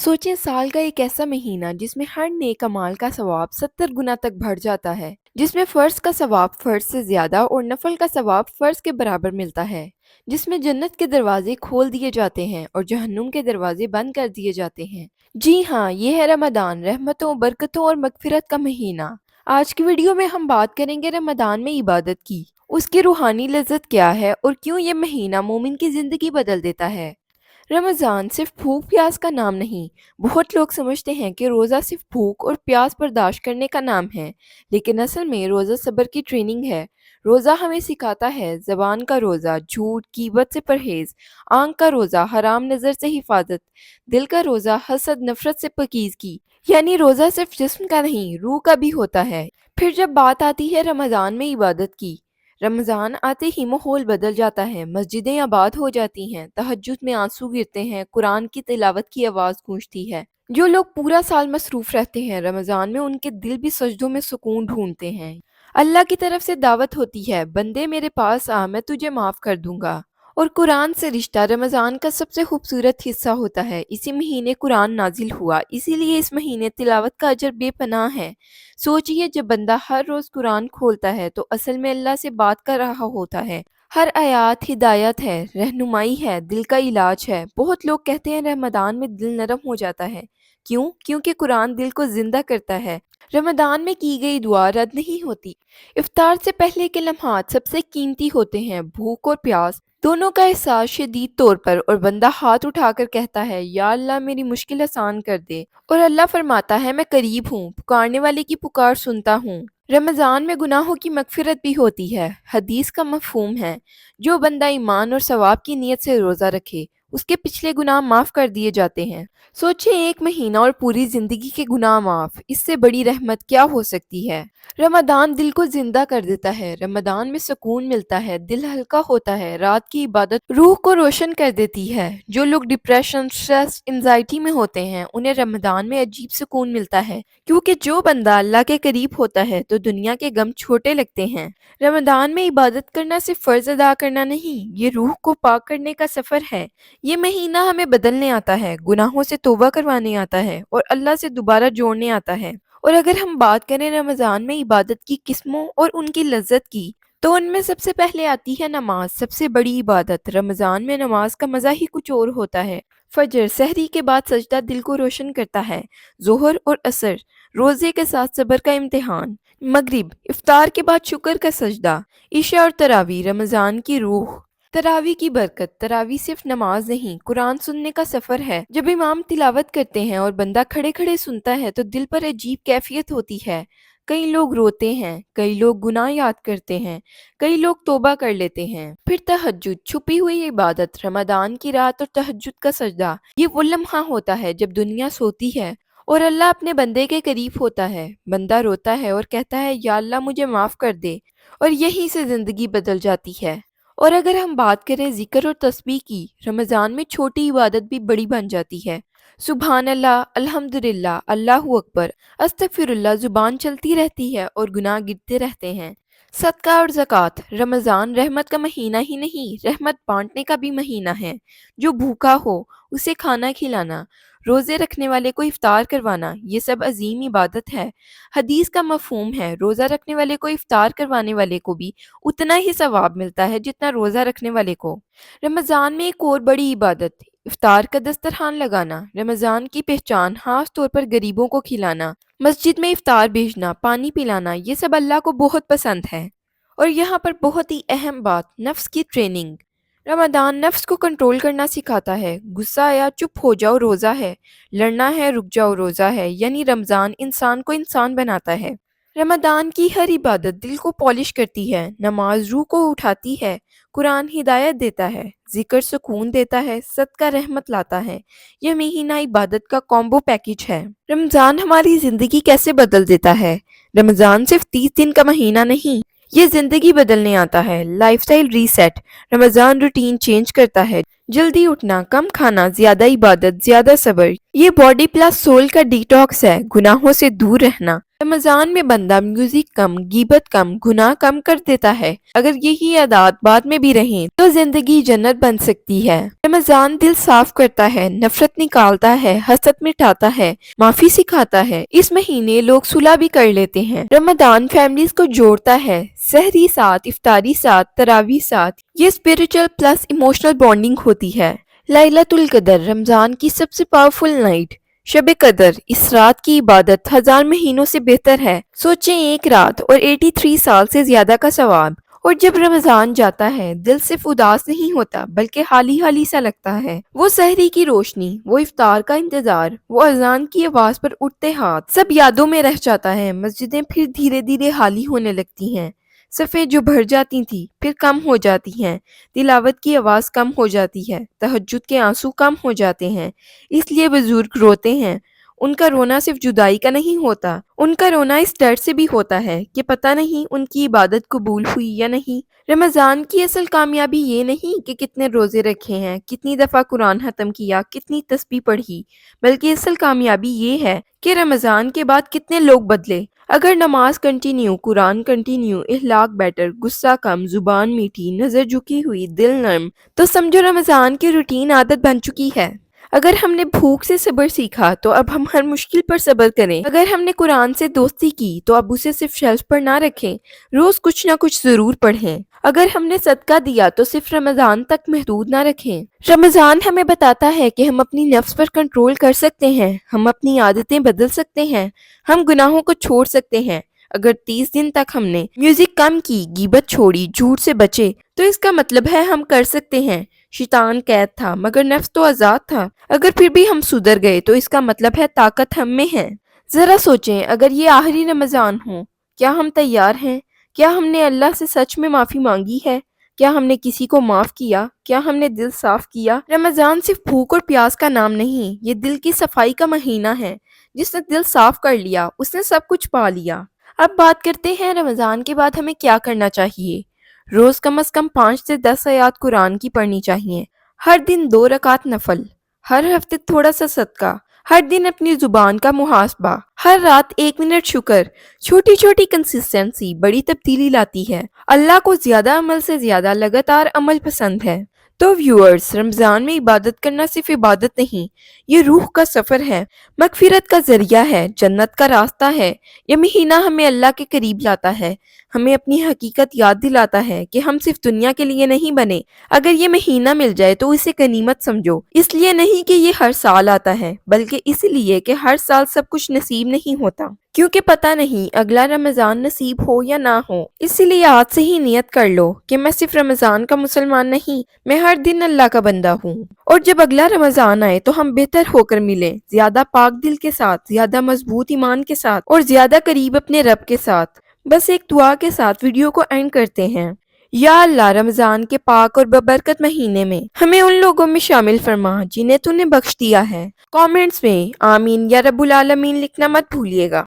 सोचें साल का एक ऐसा महीना जिसमें हर नेक अमाल का सवाब 70 गुना तक बढ़ जाता है, जिसमें फ़र्ज का सवाब फ़र्ज से ज़्यादा और नफल का सवाब फ़र्ज के बराबर मिलता है, जिसमें जन्नत के दरवाजे खोल दिए जाते हैं और जहन्नुम के दरवाजे बंद कर दिए जाते हैं। जी हाँ, ये है रमदान, रहमतों, बरकतों और मगफिरत का महीना। आज की वीडियो में हम बात करेंगे रमदान में इबादत की, उसकी रूहानी लज्जत क्या है और क्यों ये महीना मोमिन की ज़िंदगी बदल देता है। रमज़ान सिर्फ भूख प्यास का नाम नहीं। बहुत लोग समझते हैं कि रोज़ा सिर्फ भूख और प्यास बर्दाश्त करने का नाम है, लेकिन असल में रोज़ा सब्र की ट्रेनिंग है। रोज़ा हमें सिखाता है ज़बान का रोज़ा झूठ गीबत से परहेज़, आँख का रोज़ा हराम नज़र से हिफाजत, दिल का रोज़ा हसद नफ़रत से पाकीज़गी। यानी रोज़ा सिर्फ जिस्म का नहीं, रूह का भी होता है। फिर जब बात आती है रमज़ान में इबादत की, रमज़ान आते ही माहौल बदल जाता है, मस्जिदें आबाद हो जाती हैं, तहज्जुद में आंसू गिरते हैं, कुरान की तिलावत की आवाज़ गूंजती है। जो लोग पूरा साल मसरूफ़ रहते हैं, रमज़ान में उनके दिल भी सजदों में सुकून ढूंढते हैं। अल्लाह की तरफ से दावत होती है, बंदे मेरे पास आ, मैं तुझे माफ़ कर दूंगा। और कुरान से रिश्ता रमज़ान का सबसे खूबसूरत हिस्सा होता है। इसी महीने कुरान नाजिल हुआ, इसीलिए इस महीने तिलावत का अजर बेपनाह है। सोचिए, जब बंदा हर रोज़ कुरान खोलता है तो असल में अल्लाह से बात कर रहा होता है। हर आयत हिदायत है, रहनुमाई है, दिल का इलाज है। बहुत लोग कहते हैं रमदान में दिल नरम हो जाता है। क्यों? क्योंकि कुरान दिल को जिंदा करता है। रमदान में की गई दुआ रद्द नहीं होती। इफ्तार से पहले के लम्हात सबसे कीमती होते हैं। भूख और प्यास दोनों का एहसास शदीद तौर पर, और बंदा हाथ उठाकर कहता है, या अल्लाह मेरी मुश्किल आसान कर दे। और अल्लाह फरमाता है, मैं करीब हूँ, पुकारने वाले की पुकार सुनता हूँ। रमज़ान में गुनाहों की मगफिरत भी होती है। हदीस का मफहूम है, जो बंदा ईमान और सवाब की नीयत से रोज़ा रखे, उसके पिछले गुनाह माफ़ कर दिए जाते हैं। सोचिए, एक महीना और पूरी ज़िंदगी के गुनाह माफ़, इससे बड़ी रहमत क्या हो सकती है। रमदान दिल को जिंदा कर देता है। रमदान में सुकून मिलता है, दिल हल्का होता है, रात की इबादत रूह को रोशन कर देती है। जो लोग डिप्रेशन, स्ट्रेस, एंजाइटी में होते हैं, उन्हें रमदान में अजीब सुकून मिलता है, क्योंकि जो बंदा अल्लाह के करीब होता है तो दुनिया के गम छोटे लगते हैं। रमदान में इबादत करना सिर्फ फर्ज अदा करना नहीं, ये रूह को पाक करने का सफ़र है। ये महीना हमें बदलने आता है, गुनाहों से तौबा करवाने आता है और अल्लाह से दोबारा जोड़ने आता है। और अगर हम बात करें रमज़ान में इबादत की किस्मों और उनकी लज्जत की, तो उनमें सबसे पहले आती है नमाज, सबसे बड़ी इबादत। रमज़ान में नमाज का मज़ा ही कुछ और होता है। फजर, सहरी के बाद सजदा दिल को रोशन करता है। ज़ोहर और असर, रोज़े के साथ सब्र का इम्तिहान। मगरिब, इफ्तार के बाद शुक्र का सजदा। इशा और तरावी, रमज़ान की रूह। तरावी की बरकत, तरावी सिर्फ नमाज नहीं, कुरान सुनने का सफ़र है। जब इमाम तिलावत करते हैं और बंदा खड़े खड़े सुनता है तो दिल पर अजीब कैफियत होती है। कई लोग रोते हैं, कई लोग गुनाह याद करते हैं, कई लोग तौबा कर लेते हैं। फिर तहज्जुद, छुपी हुई इबादत, रमदान की रात और तहज्जुद का सजदा। ये वो लम्हा होता है जब दुनिया सोती है और अल्लाह अपने बंदे के करीब होता है। बंदा रोता है और कहता है, या अल्लाह मुझे माफ़ कर दे, और यहीं से ज़िंदगी बदल जाती है। और अगर हम बात करें ज़िक्र और तस्बीह की, रमज़ान में छोटी इबादत भी बड़ी बन जाती है। सुबहान अल्लाह, अल्हम्दुलिल्लाह, अल्लाहु अकबर, अस्तगफिरुल्लाह ज़ुबान चलती रहती है और गुनाह गिरते रहते हैं। सदका और ज़कात, रमज़ान रहमत का महीना ही नहीं, रहमत बांटने का भी महीना है। जो भूखा हो उसे खाना खिलाना, रोज़े रखने वाले को इफ्तार करवाना, ये सब अजीम इबादत है। हदीस का मफहूम है, रोज़ा रखने वाले को इफ्तार करवाने वाले को भी उतना ही सवाब मिलता है जितना रोज़ा रखने वाले को। रमज़ान में एक और बड़ी इबादत, इफ्तार का दस्तरखान लगाना। रमज़ान की पहचान खास तौर पर गरीबों को खिलाना, मस्जिद में इफ्तार भेजना, पानी पिलाना, ये सब अल्लाह को बहुत पसंद है। और यहाँ पर बहुत ही अहम बात, नफ्स की ट्रेनिंग। रमदान नफ्स को कंट्रोल करना सिखाता है। गुस्सा आया, चुप हो जाओ, रोज़ा है। लड़ना है, रुक जाओ, रोज़ा है। यानी रमज़ान इंसान को इंसान बनाता है। रमदान की हर इबादत दिल को पॉलिश करती है। नमाज रूह को उठाती है, कुरान हिदायत देता है, जिक्र सुकून देता है, सदका रहमत लाता है। यह महीना इबादत का कॉम्बो पैकेज है। रमज़ान हमारी ज़िंदगी कैसे बदल देता है? रमज़ान सिर्फ 30 दिन का महीना नहीं, ये ज़िंदगी बदलने आता है। Lifestyle reset, Ramzan routine change करता है। जल्दी उठना, कम खाना, ज़्यादा इबादत, ज़्यादा सब्र। ये बॉडी प्लस सोल का डिटॉक्स है। गुनाहों से दूर रहना। رمضان میں بندہ میوزک کم، غیبت کم، گناہ کم کر دیتا ہے۔ اگر یہی عادات بعد میں بھی رہیں تو زندگی جنت بن سکتی ہے۔ رمضان دل صاف کرتا ہے، نفرت نکالتا ہے، حسد مٹاتا ہے، معافی سکھاتا ہے۔ اس مہینے لوگ صلح بھی کر لیتے ہیں۔ رمضان فیملیز کو جوڑتا ہے، سحری ساتھ، افطاری ساتھ، تراویح ساتھ۔ یہ اسپریچل پلس ایموشنل بانڈنگ ہوتی ہے۔ لیلۃ القدر رمضان کی سب سے پاورفل نائٹ۔ شب قدر اس رات کی عبادت 1000 مہینوں سے بہتر ہے۔ سوچیں ایک رات اور 83 سال سے زیادہ کا ثواب۔ اور جب رمضان جاتا ہے دل صرف اداس نہیں ہوتا بلکہ خالی خالی سا لگتا ہے۔ وہ سحری کی روشنی، وہ افطار کا انتظار، وہ اذان کی آواز پر اٹھتے ہاتھ، سب یادوں میں رہ جاتا ہے۔ مسجدیں پھر دھیرے دھیرے خالی ہونے لگتی ہیں، صفیں جو بھر جاتی تھیں پھر کم ہو جاتی ہیں، تلاوت کی آواز کم ہو جاتی ہے، تہجد کے آنسو کم ہو جاتے ہیں۔ اس لیے بزرگ روتے ہیں۔ ان کا رونا صرف جدائی کا نہیں ہوتا، ان کا رونا اس ڈر سے بھی ہوتا ہے کہ پتہ نہیں ان کی عبادت قبول ہوئی یا نہیں۔ رمضان کی اصل کامیابی یہ نہیں کہ کتنے روزے رکھے ہیں، کتنی دفعہ قرآن ختم کیا، کتنی تسبیح پڑھی، بلکہ اصل کامیابی یہ ہے کہ رمضان کے بعد کتنے لوگ بدلے۔ اگر نماز کنٹینیو، قرآن کنٹینیو، اخلاق بیٹر، غصہ کم، زبان میٹھی، نظر جھکی ہوئی، دل نرم، تو سمجھو رمضان کی روٹین عادت بن چکی ہے۔ اگر ہم نے بھوک سے صبر سیکھا تو اب ہم ہر مشکل پر صبر کریں۔ اگر ہم نے قرآن سے دوستی کی تو اب اسے صرف شیلف پر نہ رکھیں، روز کچھ نہ کچھ ضرور پڑھیں۔ اگر ہم نے صدقہ دیا تو صرف رمضان تک محدود نہ رکھیں۔ رمضان ہمیں بتاتا ہے کہ ہم اپنی نفس پر کنٹرول کر سکتے ہیں، ہم اپنی عادتیں بدل سکتے ہیں، ہم گناہوں کو چھوڑ سکتے ہیں۔ اگر 30 دن تک ہم نے میوزک کم کی، غیبت چھوڑی، جھوٹ سے بچے، تو اس کا مطلب ہے ہم کر سکتے ہیں۔ شیطان قید تھا مگر نفس تو آزاد تھا۔ اگر پھر بھی ہم سدھر گئے تو اس کا مطلب ہے طاقت ہم میں ہے۔ ذرا سوچیں اگر یہ آخری رمضان ہو، کیا ہم تیار ہیں؟ کیا ہم نے اللہ سے سچ میں معافی مانگی ہے؟ کیا ہم نے کسی کو معاف کیا؟ کیا ہم نے دل صاف کیا؟ رمضان صرف بھوک اور پیاس کا نام نہیں، یہ دل کی صفائی کا مہینہ ہے۔ جس نے دل صاف کر لیا اس نے سب کچھ پا لیا۔ اب بات کرتے ہیں رمضان کے بعد ہمیں کیا کرنا چاہیے۔ روز کم از کم 5 سے 10 آیات قرآن کی پڑھنی چاہیے۔ ہر دن 2 رکعت نفل، ہر ہفتے تھوڑا سا صدقہ، ہر دن اپنی زبان کا محاسبہ، ہر رات 1 منٹ شکر۔ چھوٹی چھوٹی کنسسٹنسی بڑی تبدیلی لاتی ہے۔ اللہ کو زیادہ عمل سے زیادہ لگاتار عمل پسند ہے۔ تو ویورز، رمضان میں عبادت کرنا صرف عبادت نہیں، یہ روح کا سفر ہے، مغفرت کا ذریعہ ہے، جنت کا راستہ ہے۔ یہ مہینہ ہمیں اللہ کے قریب لاتا ہے، ہمیں اپنی حقیقت یاد دلاتا ہے کہ ہم صرف دنیا کے لیے نہیں بنے۔ اگر یہ مہینہ مل جائے تو اسے غنیمت سمجھو، اس لیے نہیں کہ یہ ہر سال آتا ہے بلکہ اس لیے کہ ہر سال سب کچھ نصیب نہیں ہوتا، کیونکہ پتہ نہیں اگلا رمضان نصیب ہو یا نہ ہو۔ اسی لیے آج سے ہی نیت کر لو کہ میں صرف رمضان کا مسلمان نہیں، میں ہر دن اللہ کا بندہ ہوں۔ اور جب اگلا رمضان آئے تو ہم بہتر ہو کر ملیں، زیادہ پاک دل کے ساتھ، زیادہ مضبوط ایمان کے ساتھ اور زیادہ قریب اپنے رب کے ساتھ۔ بس ایک دعا کے ساتھ ویڈیو کو اینڈ کرتے ہیں۔ یا اللہ، رمضان کے پاک اور ببرکت مہینے میں ہمیں ان لوگوں میں شامل فرما جنہیں تو نے بخش دیا ہے۔ کامنٹس میں آمین یا رب العالمین لکھنا مت بھولیے گا۔